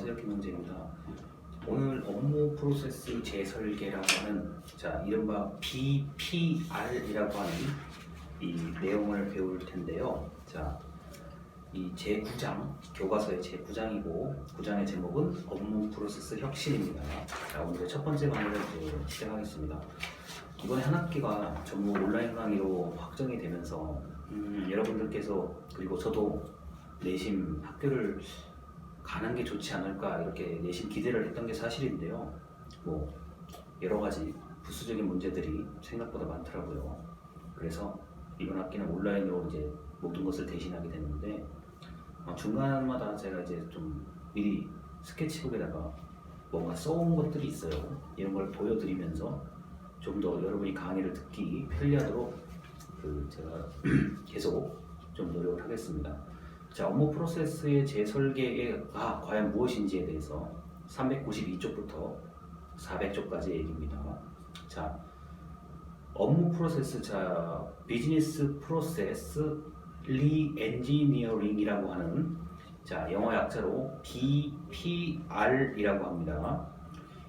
안녕하세요, 김영재입니다. 오늘 업무 프로세스 재설계라고 하는 이른바 BPR이라고 하는 이 내용을 배울 텐데요. 이 제9장, 교과서의 제9장이고 9장의 제목은 업무 프로세스 혁신입니다. 오늘의 첫 번째 강의를 시작하겠습니다. 이번에 한 학기가 전부 온라인 강의로 확정이 되면서 여러분들께서 그리고 저도 내심 학교를 가는 게 좋지 않을까 이렇게 내심 기대를 했던 게 사실인데요. 여러 가지 부수적인 문제들이 생각보다 많더라고요. 그래서 이번 학기는 온라인으로 이제 모든 것을 대신하게 됐는데 중간마다 제가 이제 좀 미리 스케치북에다가 뭔가 써온 것들이 있어요. 이런 걸 보여드리면서 좀 더 여러분이 강의를 듣기 편리하도록 제가 계속 좀 노력을 하겠습니다. 업무 프로세스의 재설계가 과연 무엇인지에 대해서 392쪽부터 400쪽까지 얘기입니다. 업무 프로세스, 비즈니스 프로세스 리엔지니어링이라고 하는 영어 약자로 BPR이라고 합니다.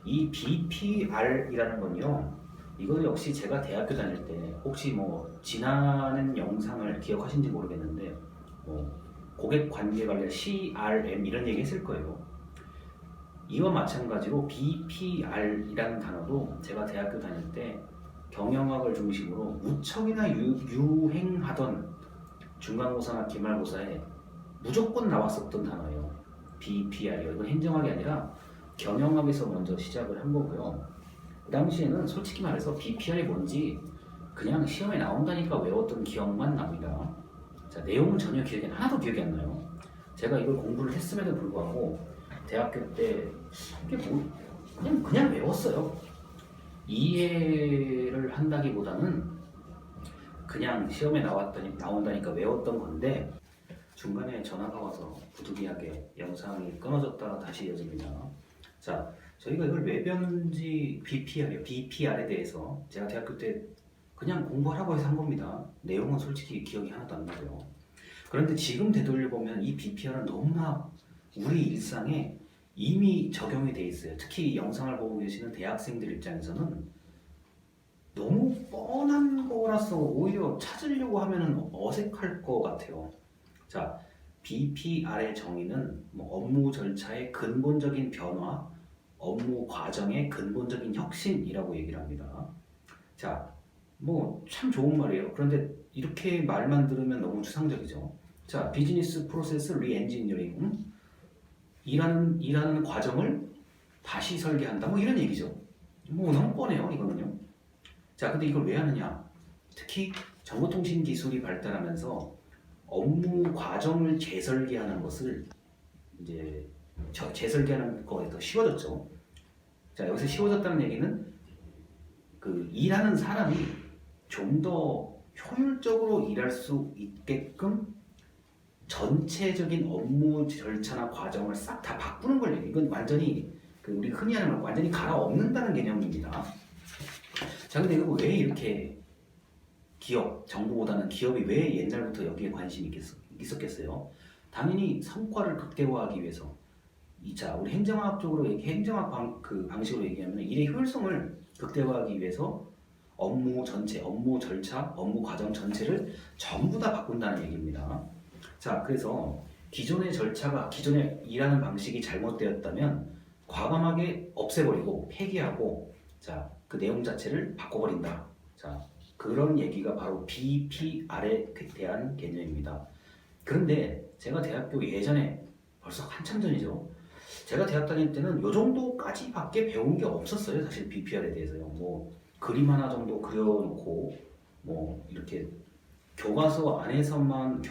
이 BPR이라는 건요, 이거 역시 제가 대학교 다닐 때 혹시 지나는 영상을 기억하신지 모르겠는데 고객 관계 관련 CRM 이런 얘기 했을 거예요. 이와 마찬가지로 BPR이라는 단어도 제가 대학교 다닐 때 경영학을 중심으로 무척이나 유행하던 중간고사나 기말고사에 무조건 나왔었던 단어예요. BPR이요. 이건 행정학이 아니라 경영학에서 먼저 시작을 한 거고요. 그 당시에는 솔직히 말해서 BPR이 뭔지 그냥 시험에 나온다니까 외웠던 기억만 납니다. 내용은 전혀 하나도 기억이 안 나요. 제가 이걸 공부를 했음에도 불구하고 대학교 때 이게 그냥 외웠어요. 이해를 한다기보다는 그냥 시험에 나온다니까 외웠던 건데 중간에 전화가 와서 부득이하게 영상이 끊어졌다가 다시 이어집니다. 저희가 이걸 왜 배웠는지 BPR에 대해서 제가 대학교 때 그냥 공부하라고 해서 한 겁니다. 내용은 솔직히 기억이 하나도 안 나고요. 그런데 지금 되돌려보면 이 BPR은 너무나 우리 일상에 이미 적용이 돼 있어요. 특히 영상을 보고 계시는 대학생들 입장에서는 너무 뻔한 거라서 오히려 찾으려고 하면 어색할 것 같아요. BPR의 정의는 업무 절차의 근본적인 변화, 업무 과정의 근본적인 혁신이라고 얘기를 합니다. 참 좋은 말이에요. 그런데 이렇게 말만 들으면 너무 추상적이죠. 비즈니스 프로세스 리엔지니어링, 일하는 과정을 다시 설계한다, 이런 얘기죠. 너무 뻔해요, 이거는요. 근데 이걸 왜 하느냐? 특히 정보통신 기술이 발달하면서 업무 과정을 재설계하는 것을 이제 재설계하는 거에 더 쉬워졌죠. 여기서 쉬워졌다는 얘기는 일하는 사람이 좀 더 효율적으로 일할 수 있게끔 전체적인 업무 절차나 과정을 싹 다 바꾸는 걸 얘기해요. 이건 완전히 우리 흔히 하는 말 완전히 갈아엎는다는 개념입니다. 근데 이거 왜 이렇게 정부보다는 기업이 왜 옛날부터 여기에 관심이 있었겠어요? 당연히 성과를 극대화하기 위해서. 우리 행정학적으로 행정학 방식으로 얘기하면 일의 효율성을 극대화하기 위해서 업무 전체, 업무 절차, 업무 과정 전체를 전부 다 바꾼다는 얘기입니다. 그래서 기존의 일하는 방식이 잘못되었다면 과감하게 없애버리고 폐기하고 그 내용 자체를 바꿔버린다. 그런 얘기가 바로 BPR에 대한 개념입니다. 그런데 제가 대학교 예전에 벌써 한참 전이죠. 제가 대학 다닐 때는 이 정도까지밖에 배운 게 없었어요. 사실 BPR에 대해서요. 그림 하나 정도 그려놓고 이렇게 교과서에서만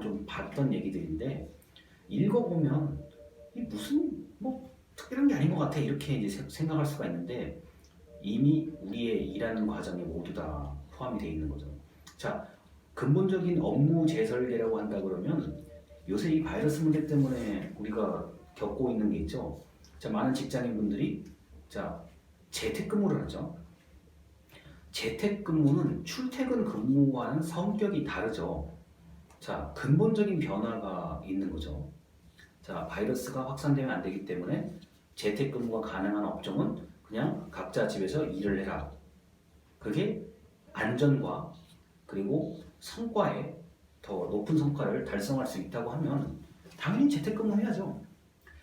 좀 봤던 얘기들인데 읽어보면 이 무슨 특별한 게 아닌 것 같아 이렇게 이제 생각할 수가 있는데 이미 우리의 일하는 과정에 모두 다 포함이 되어 있는 거죠. 근본적인 업무 재설계라고 한다 그러면 요새 이 바이러스 문제 때문에 우리가 겪고 있는 게 있죠. 많은 직장인분들이 재택근무를 하죠. 재택근무는 출퇴근 근무와는 성격이 다르죠. 근본적인 변화가 있는 거죠. 자, 바이러스가 확산되면 안 되기 때문에 재택근무가 가능한 업종은 그냥 각자 집에서 일을 해라. 그게 안전과 그리고 성과에 더 높은 성과를 달성할 수 있다고 하면 당연히 재택근무 해야죠.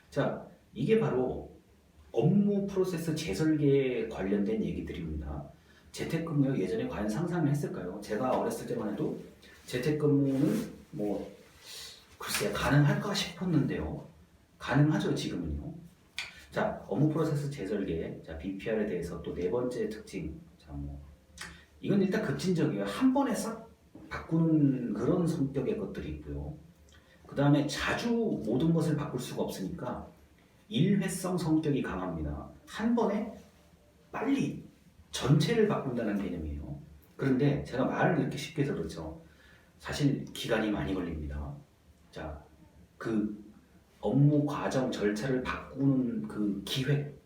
자, 이게 바로 업무 프로세스 재설계에 관련된 얘기들입니다. 재택근무요, 예전에 과연 상상을 했을까요? 제가 어렸을 때만 해도 재택근무는 뭐 글쎄 가능할까 싶었는데요. 가능하죠, 지금은요. 자, 업무 프로세스 재설계, 자, BPR에 대해서 또 네 번째 특징. 자, 뭐 이건 일단 급진적이에요. 한 번에 싹 바꾸는 그런 성격의 것들이 있고요. 그 다음에 자주 모든 것을 바꿀 수가 없으니까 일회성 성격이 강합니다. 한 번에 빨리 전체를 바꾼다는 개념이에요. 그런데 제가 말을 이렇게 쉽게 들었죠. 사실 기간이 많이 걸립니다. 자, 그 업무 과정 절차를 바꾸는 그 기획,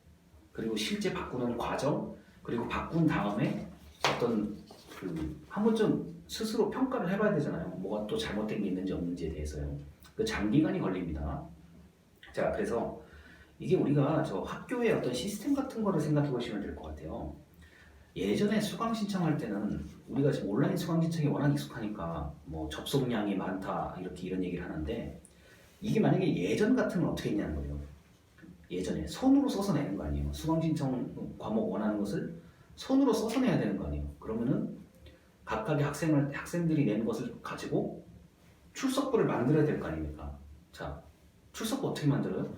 그리고 실제 바꾸는 과정, 그리고 바꾼 다음에 어떤 그 한 번쯤 스스로 평가를 해봐야 되잖아요. 뭐가 또 잘못된 게 있는지 없는지에 대해서요. 그 장기간이 걸립니다. 자, 그래서 이게 우리가 저 학교의 어떤 시스템 같은 거를 생각해 보시면 될 것 같아요. 예전에 수강 신청할 때는 우리가 지금 온라인 수강 신청이 워낙 익숙하니까 뭐 접속량이 많다 이렇게 이런 얘기를 하는데 이게 만약에 예전 같으면 어떻게 했냐는 거예요. 예전에 손으로 써서 내는 거 아니에요. 수강 신청 과목 원하는 것을 손으로 써서 내야 되는 거 아니에요. 그러면은 각각의 학생들이 낸 것을 가지고 출석부를 만들어야 될 거 아닙니까? 자, 출석부 어떻게 만들어요?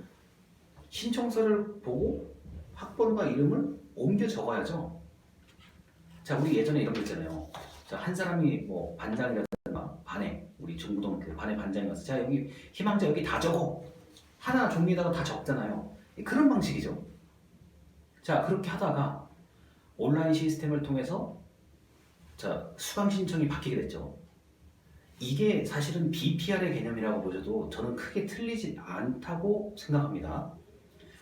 신청서를 보고 학번과 이름을 옮겨 적어야죠. 자, 우리 예전에 이런 거 있잖아요. 자, 한 사람이 뭐 반장이라든가 반에 우리 중고등학교 반에 반장이 와서 자, 여기 희망자 여기 다 적어. 하나 종이에다가 다 적잖아요. 그런 방식이죠. 자, 그렇게 하다가 온라인 시스템을 통해서 자, 수강 신청이 바뀌게 됐죠. 이게 사실은 BPR의 개념이라고 보셔도 저는 크게 틀리지 않다고 생각합니다.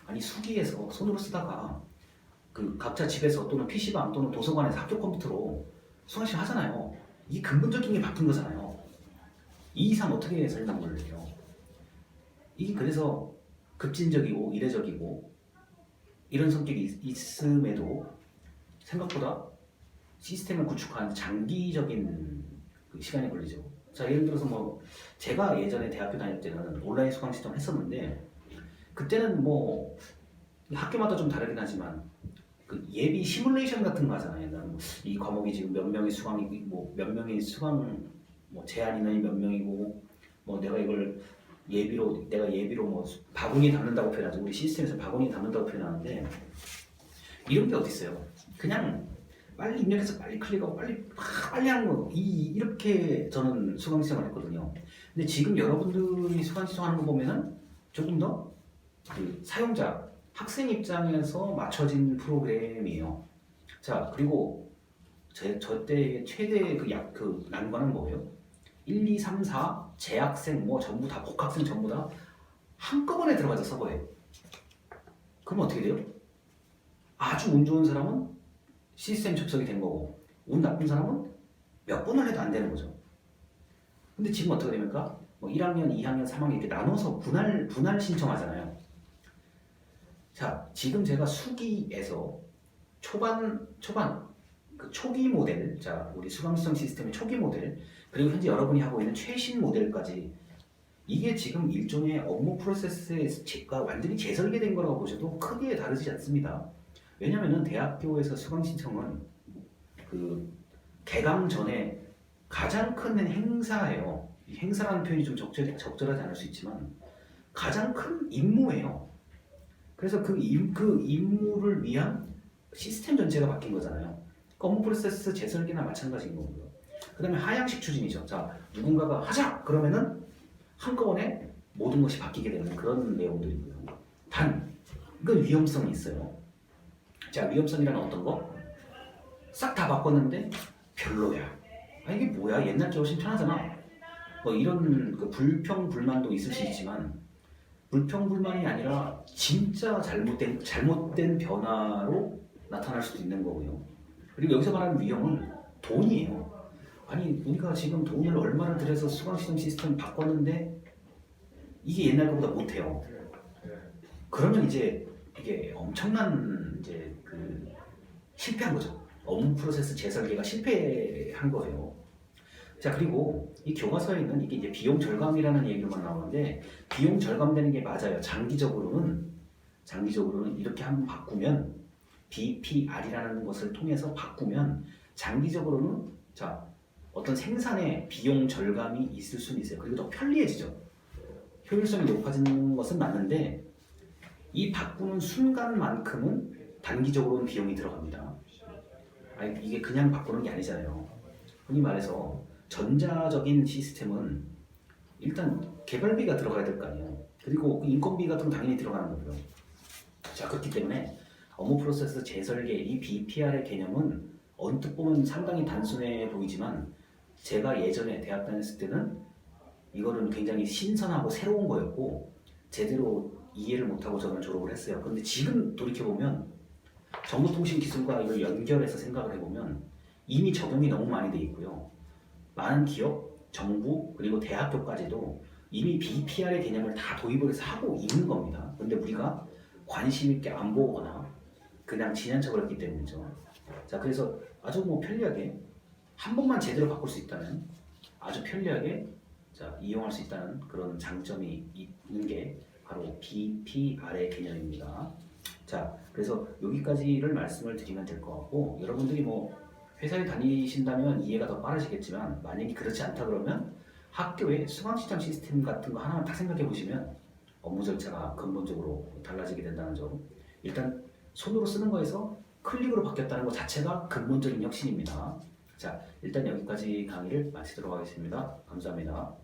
아니, 수기에서 손으로 쓰다가 그 각자 집에서 또는 PC방 또는 도서관에서 학교 컴퓨터로 수강 신청 하잖아요. 이게 근본적인 게 바뀐 거잖아요. 이 이상 어떻게 설명을 해요? 이게 그래서 급진적이고 이례적이고 이런 성격이 있음에도 생각보다 시스템을 구축하는 장기적인 그 시간이 걸리죠. 자, 예를 들어서 뭐 제가 예전에 대학교 다닐 때는 온라인 수강 신청을 했었는데 그때는 뭐 학교마다 좀 다르긴 하지만 그 예비 시뮬레이션 같은 거 하잖아요. 이 과목이 지금 몇 명이 수강이 뭐 몇 명이 수강 뭐 제한 인원이 몇 명이고 뭐 내가 예비로 뭐 바구니 담는다고 표현하죠. 우리 시스템에서 바구니 담는다고 표현하는데 이런 게 어디 있어요? 그냥 빨리 입력해서 빨리 클릭하고 빨리 하는 거 이렇게 저는 수강 신청을 했거든요. 근데 지금 여러분들이 수강 신청하는 거 보면은 조금 더 그 사용자 학생 입장에서 맞춰진 프로그램이에요. 자, 그리고 저 때 최대 그 난관은 뭐예요? 1, 2, 3, 4 재학생 뭐 전부 다 복학생 전부 다 한꺼번에 들어가죠, 서버에. 그럼 어떻게 돼요? 아주 운 좋은 사람은 시스템 접속이 된 거고 운 나쁜 사람은 몇 번을 해도 안 되는 거죠. 근데 지금 어떻게 됩니까? 뭐 1학년, 2학년, 3학년 이렇게 나눠서 분할 신청하잖아요. 자, 지금 제가 수기에서 초반 그 초기 모델, 자, 우리 수강 신청 시스템의 초기 모델, 그리고 현재 여러분이 하고 있는 최신 모델까지 이게 지금 일종의 업무 프로세스가 완전히 재설계된 거라고 보셔도 크게 다르지 않습니다. 왜냐면은 대학교에서 수강 신청은 그 개강 전에 가장 큰 행사예요. 이 행사라는 표현이 좀 적절하지 않을 수 있지만 가장 큰 임무예요. 그래서 그 임무를 위한 시스템 전체가 바뀐 거잖아요. 업무 프로세스 재설계나 마찬가지인 거고요. 그 다음에 하향식 추진이죠. 자, 누군가가 하자! 그러면은 한꺼번에 모든 것이 바뀌게 되는 그런 내용들이고요. 단, 이건 위험성이 있어요. 자, 위험성이라는 어떤 거? 싹 다 바꿨는데 별로야. 아, 이게 뭐야? 옛날 게 훨씬 편하잖아. 뭐 이런 그 불평, 불만도 있을 수 있지만 불평, 불만이 아니라 진짜 잘못된 변화로 나타날 수도 있는 거고요. 그리고 여기서 말하는 위험은 돈이에요. 아니, 우리가 지금 돈을 얼마나 들여서 수강신청 시스템 바꿨는데 이게 옛날 것보다 못해요. 그러면 이제 이게 엄청난 이제 그 실패한 거죠. 업무 프로세스 재설계가 실패한 거예요. 자, 그리고 이 교과서에는 이게 이제 비용 절감이라는 얘기만 나오는데 비용 절감되는 게 맞아요. 장기적으로는 이렇게 한번 바꾸면 BPR이라는 것을 통해서 바꾸면 장기적으로는 자 어떤 생산에 비용 절감이 있을 수는 있어요. 그리고 더 편리해지죠. 효율성이 높아지는 것은 맞는데 이 바꾸는 순간만큼은 단기적으로는 비용이 들어갑니다. 아니, 이게 그냥 바꾸는 게 아니잖아요. 흔히 말해서 전자적인 시스템은 일단 개발비가 들어가야 될 거 아니에요. 그리고 인건비 같은 건 당연히 들어가는 거고요. 자, 그렇기 때문에 업무 프로세스 재설계 이 BPR의 개념은 언뜻 보면 상당히 단순해 보이지만 제가 예전에 대학 다녔을 때는 이거는 굉장히 신선하고 새로운 거였고 제대로 이해를 못하고 저는 졸업을 했어요. 그런데 지금 돌이켜보면 정보통신기술과 이걸 연결해서 생각을 해보면 이미 적용이 너무 많이 돼 있고요. 많은 기업, 정부, 그리고 대학교까지도 이미 BPR의 개념을 다 도입을 해서 하고 있는 겁니다. 근데 우리가 관심 있게 안 보거나 그냥 지나쳐 버렸기 때문이죠. 자, 그래서 아주 뭐 편리하게 한 번만 제대로 바꿀 수 있다면 아주 편리하게 자, 이용할 수 있다는 그런 장점이 있는 게 바로 BPR의 개념입니다. 자, 그래서 여기까지를 말씀을 드리면 될 것 같고 여러분들이 뭐 회사에 다니신다면 이해가 더 빠르시겠지만 만약에 그렇지 않다 그러면 학교의 수강시장 시스템 같은 거 하나만 딱 생각해 보시면 업무 절차가 근본적으로 달라지게 된다는 점. 일단 손으로 쓰는 거에서 클릭으로 바뀌었다는 것 자체가 근본적인 혁신입니다. 자, 일단 여기까지 강의를 마치도록 하겠습니다. 감사합니다.